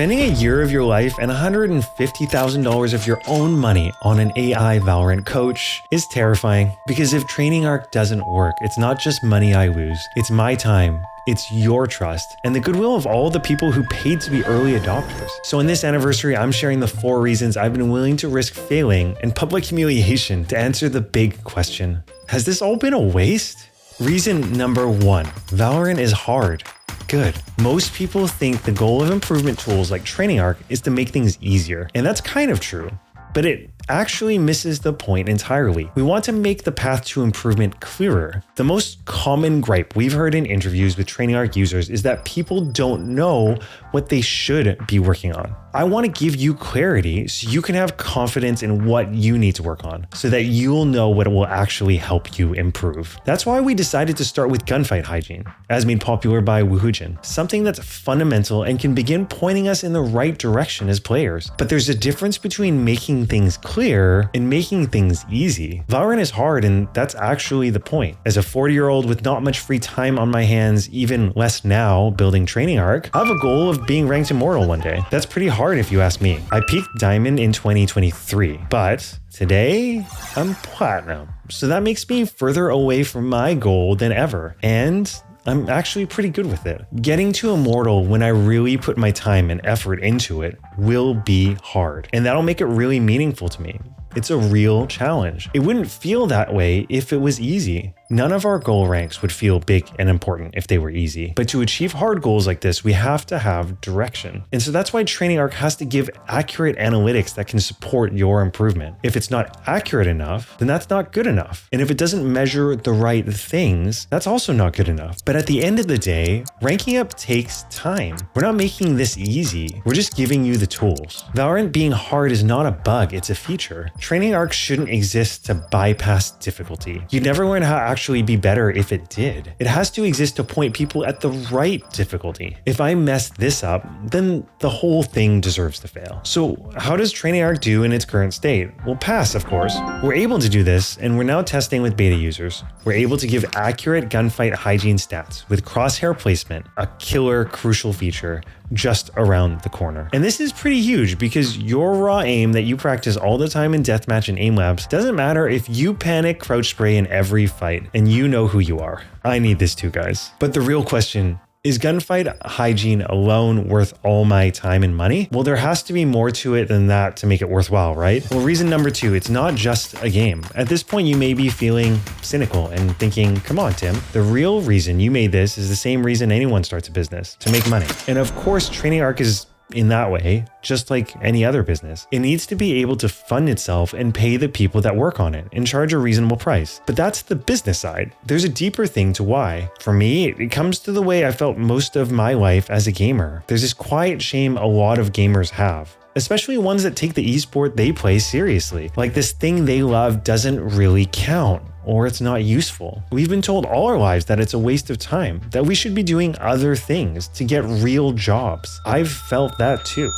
Spending a year of your life and $150,000 of your own money on an AI Valorant coach is terrifying, because if Training Arc doesn't work, it's not just money I lose, it's my time, it's your trust, and the goodwill of all the people who paid to be early adopters. So in this anniversary, I'm sharing the 4 reasons I've been willing to risk failing and public humiliation to answer the big question: has this all been a waste? Reason number 1, Valorant is hard. Good. Most people think the goal of improvement tools like Training Arc is to make things easier, and that's kind of true. But it actually misses the point entirely. We want to make the path to improvement clearer. The most common gripe we've heard in interviews with Training Arc users is that people don't know what they should be working on. I want to give you clarity so you can have confidence in what you need to work on, so that you'll know what will actually help you improve. That's why we decided to start with gunfight hygiene, as made popular by Woohoojin, something that's fundamental and can begin pointing us in the right direction as players. But there's a difference between making things clear and making things easy. Valorant is hard, and that's actually the point. As a 40-year-old with not much free time on my hands, even less now building Training Arc, I have a goal of being ranked Immortal one day. That's pretty hard if you ask me. I peaked Diamond in 2023, but today I'm Platinum. So that makes me further away from my goal than ever, and I'm actually pretty good with it. Getting to Immortal when I really put my time and effort into it will be hard, and that'll make it really meaningful to me. It's a real challenge. It wouldn't feel that way if it was easy. None of our goal ranks would feel big and important if they were easy. But to achieve hard goals like this, we have to have direction. And so that's why Training Arc has to give accurate analytics that can support your improvement. If it's not accurate enough, then that's not good enough. And if it doesn't measure the right things, that's also not good enough. But at the end of the day, ranking up takes time. We're not making this easy. We're just giving you the tools. Valorant being hard is not a bug, it's a feature. Training Arc shouldn't exist to bypass difficulty. You'd never learn how to actually be better if it did. It has to exist to point people at the right difficulty. If I mess this up, then the whole thing deserves to fail. So how does Training Arc do in its current state? Well, pass, of course. We're able to do this, and we're now testing with beta users. We're able to give accurate gunfight hygiene stats with crosshair placement, a killer crucial feature just around the corner. And this is pretty huge, because your raw aim that you practice all the time in deathmatch and aim labs doesn't matter if you panic crouch spray in every fight, and you know who you are. I need this too, guys. But the real question: is gunfight hygiene alone worth all my time and money? Well, there has to be more to it than that to make it worthwhile, right? Well, reason number 2, it's not just a game. At this point, you may be feeling cynical and thinking, come on, Tim, the real reason you made this is the same reason anyone starts a business: to make money. And of course, Training Arc is in that way, just like any other business. It needs to be able to fund itself and pay the people that work on it and charge a reasonable price. But that's the business side. There's a deeper thing to why. For me, it comes to the way I felt most of my life as a gamer. There's this quiet shame a lot of gamers have, especially ones that take the esport they play seriously. Like this thing they love doesn't really count, or it's not useful. We've been told all our lives that it's a waste of time, that we should be doing other things to get real jobs. I've felt that too.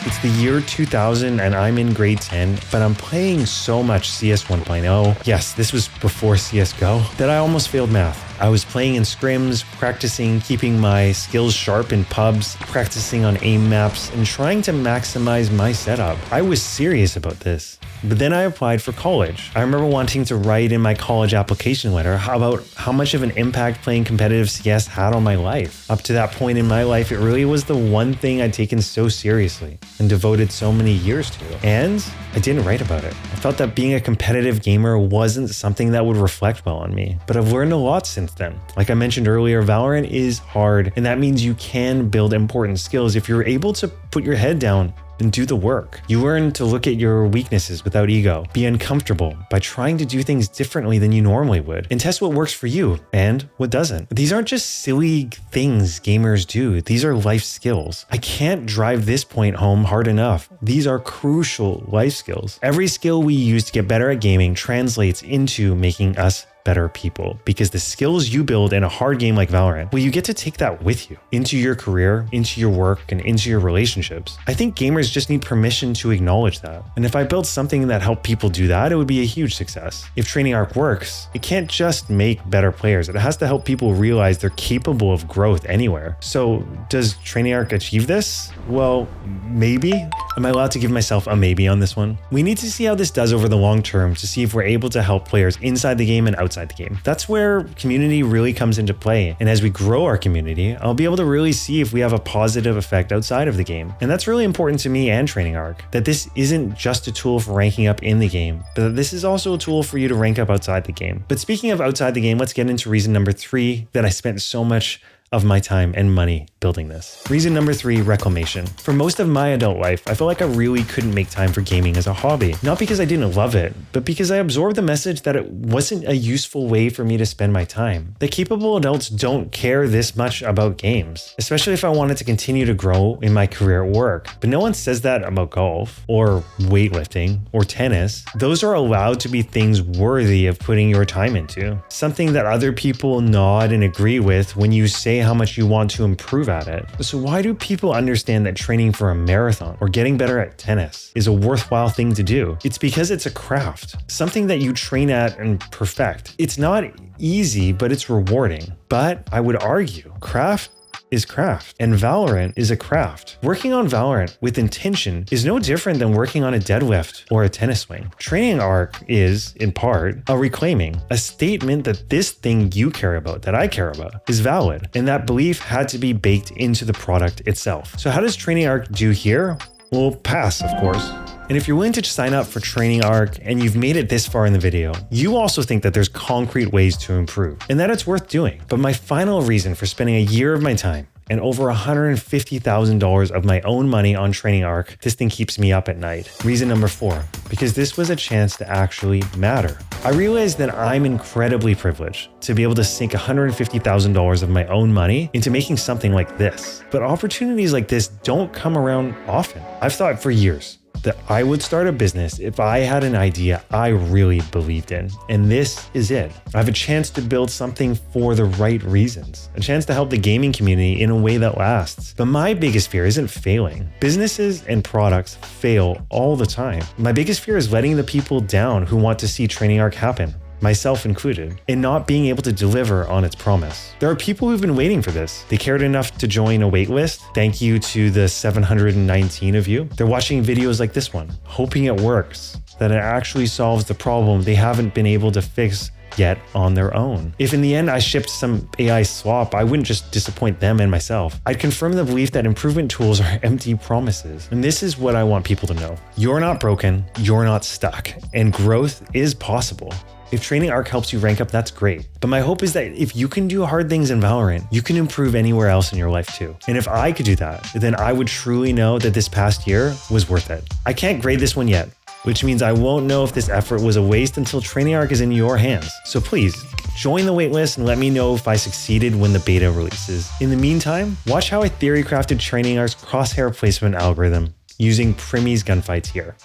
It's the year 2000 and I'm in grade 10, but I'm playing so much CS 1.0. Yes, this was before CSGO, that I almost failed math. I was playing in scrims, practicing keeping my skills sharp in pubs, practicing on aim maps, and trying to maximize my setup. I was serious about this. But then I applied for college. I remember wanting to write in my college application letter about how much of an impact playing competitive CS had on my life. Up to that point in my life, it really was the one thing I'd taken so seriously and devoted so many years to. And I didn't write about it. I felt that being a competitive gamer wasn't something that would reflect well on me. But I've learned a lot since then. Like I mentioned earlier, Valorant is hard, and that means you can build important skills if you're able to put your head down and do the work. You learn to look at your weaknesses without ego, be uncomfortable by trying to do things differently than you normally would, and test what works for you and what doesn't. These aren't just silly things gamers do. These are life skills. I can't drive this point home hard enough. These are crucial life skills. Every skill we use to get better at gaming translates into making us better people, because the skills you build in a hard game like Valorant, well, you get to take that with you into your career, into your work, and into your relationships. I think gamers just need permission to acknowledge that. And if I built something that helped people do that, it would be a huge success. If Training Arc works, it can't just make better players. It has to help people realize they're capable of growth anywhere. So does Training Arc achieve this? Well, maybe. Am I allowed to give myself a maybe on this one? We need to see how this does over the long term to see if we're able to help players inside the game and outside the game. That's where community really comes into play. And as we grow our community, I'll be able to really see if we have a positive effect outside of the game. And that's really important to me and Training Arc, that this isn't just a tool for ranking up in the game, but that this is also a tool for you to rank up outside the game. But speaking of outside the game, let's get into reason number 3 that I spent so much of my time and money building this. Reason number 3, reclamation. For most of my adult life, I felt like I really couldn't make time for gaming as a hobby. Not because I didn't love it, but because I absorbed the message that it wasn't a useful way for me to spend my time. That capable adults don't care this much about games, especially if I wanted to continue to grow in my career at work. But no one says that about golf, or weightlifting, or tennis. Those are allowed to be things worthy of putting your time into. Something that other people nod and agree with when you say how much you want to improve at it. So why do people understand that training for a marathon or getting better at tennis is a worthwhile thing to do? It's because it's a craft, something that you train at and perfect. It's not easy, but it's rewarding. But I would argue craft is craft, and Valorant is a craft. Working on Valorant with intention is no different than working on a deadlift or a tennis swing. Training Arc is, in part, a reclaiming, a statement that this thing you care about, that I care about, is valid, and that belief had to be baked into the product itself. So how does Training Arc do here? Well, pass, of course. And if you're willing to sign up for Training Arc and you've made it this far in the video, you also think that there's concrete ways to improve and that it's worth doing. But my final reason for spending a year of my time and over $150,000 of my own money on Training Arc, this thing keeps me up at night. Reason number 4, because this was a chance to actually matter. I realized that I'm incredibly privileged to be able to sink $150,000 of my own money into making something like this. But opportunities like this don't come around often. I've thought for years that I would start a business if I had an idea I really believed in. And this is it. I have a chance to build something for the right reasons, a chance to help the gaming community in a way that lasts. But my biggest fear isn't failing. Businesses and products fail all the time. My biggest fear is letting the people down who want to see Training Arc happen, myself included, and not being able to deliver on its promise. There are people who've been waiting for this. They cared enough to join a waitlist. Thank you to the 719 of you. They're watching videos like this one, hoping it works, that it actually solves the problem they haven't been able to fix yet on their own. If in the end I shipped some AI slop, I wouldn't just disappoint them and myself. I'd confirm the belief that improvement tools are empty promises. And this is what I want people to know. You're not broken, you're not stuck, and growth is possible. If Training Arc helps you rank up, that's great. But my hope is that if you can do hard things in Valorant, you can improve anywhere else in your life too. And if I could do that, then I would truly know that this past year was worth it. I can't grade this one yet, which means I won't know if this effort was a waste until Training Arc is in your hands. So please, join the waitlist and let me know if I succeeded when the beta releases. In the meantime, watch how I theory crafted Training Arc's crosshair placement algorithm using Primmy's gunfights here.